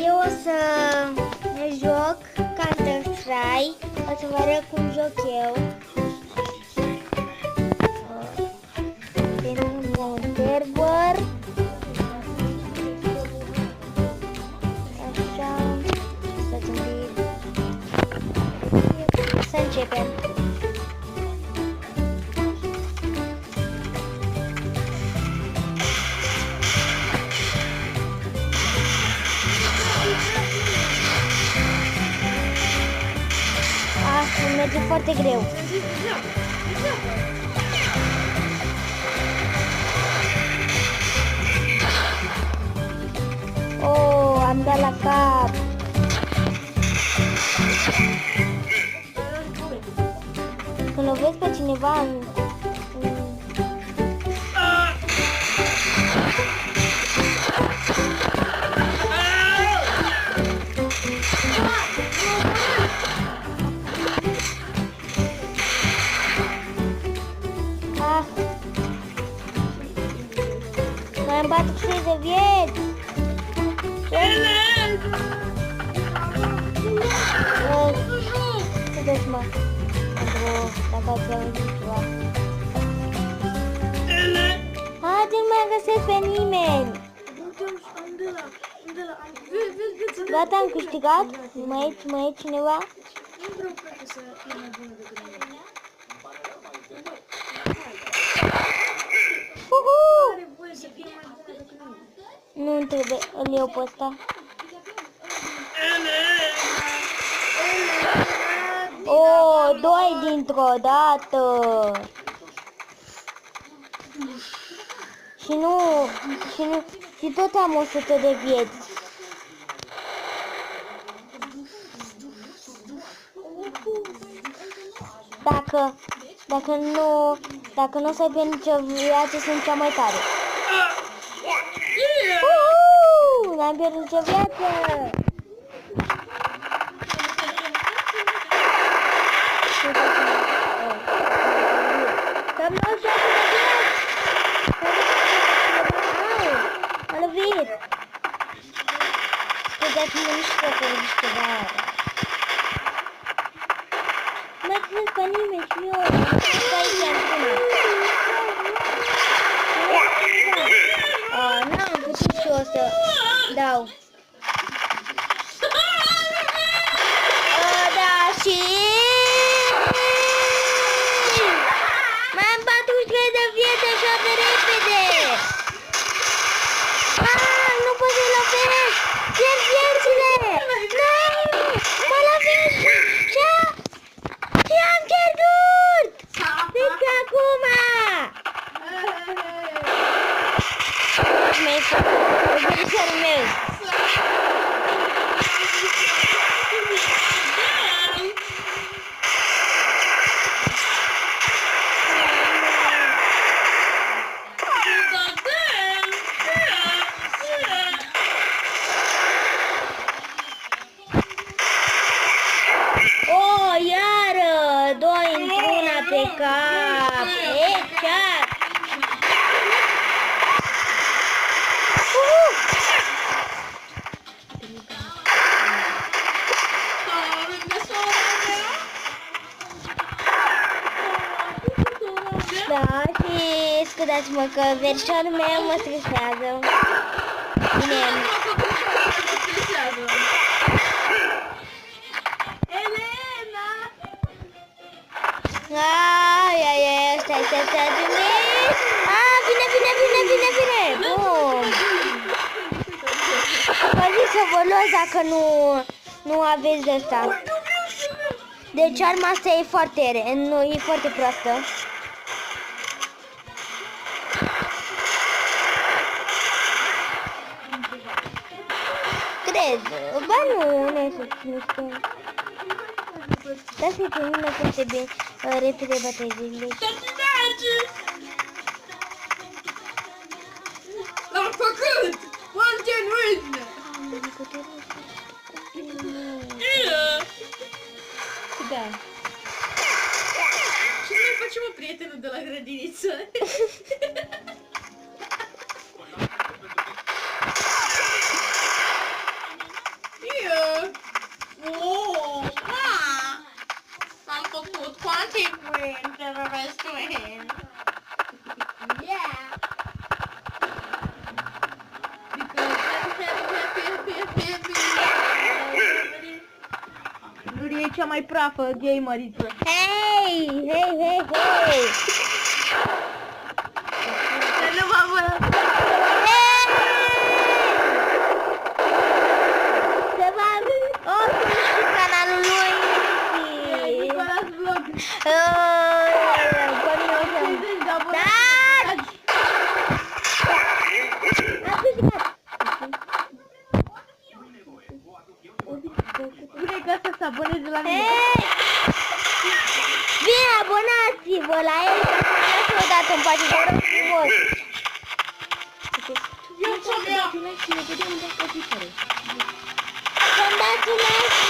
Eu o să joc Counter-Strike, o să vă arăt cum joc eu. Din un server. Așa, să începem. Merge foarte greu. Oh, am dat la cap. Când lovesc pe cineva în... Mai am 46 de vieți. Scuzați mă dacă ați auzit ceva. Haide, nu mai găsesc pe nimeni. Gata, am câștigat. Mai e cineva? Nu trebuie, îl iau pe ăsta. Oh, doi dintr-o dată. Și tot am 100 de vieți. Dacă nu o să ai pe nicio viață, sunt cea mai tare. N-am pierdut nicio viață. Cam 96 de vieți. M-a lovit. Scuzați-mă, nu știu dacă vă zici ceva. Mai ținut pe nimeni și eu. Stai aici, am sunat. N-am putut și eu să dau. Da, și... Mai am 43 de vieți așa de repede. Nu pot să-i lovesc. Pierd viețile. Mă lovesc. Și am pierdut. Deci acum. Verișorul meu. Oh, iară! Doi într-una pe cap. Exact. Da, și scuzați-mă că verișorul meu mă stresează. Bine. Elena! Ai, stai. Vine. Bun. Vă zic să vă luați dacă nu aveți de asta. Deci arma asta e foarte proastă. Cred. Ba nu e să ține. Da, să-i termină foarte bine, repede bătăile. L-am făcut! One can win! Da. Și noi facem o prietenă de la grădiniță. cea mai prafă gameriță. Hei, hei, hei, hei. Să nu mă abonă. Să vă și canalul lui. Nicolas Vlog. Pe mine o să... 50 de abonați. Da! Am câștigat. Spune că asta se aboneze la mine. Hei! Bine, abonați-vă la el ca să nu dați odată în pace, vă rog frumos. Eu ce-o mea! Să-mi dați un like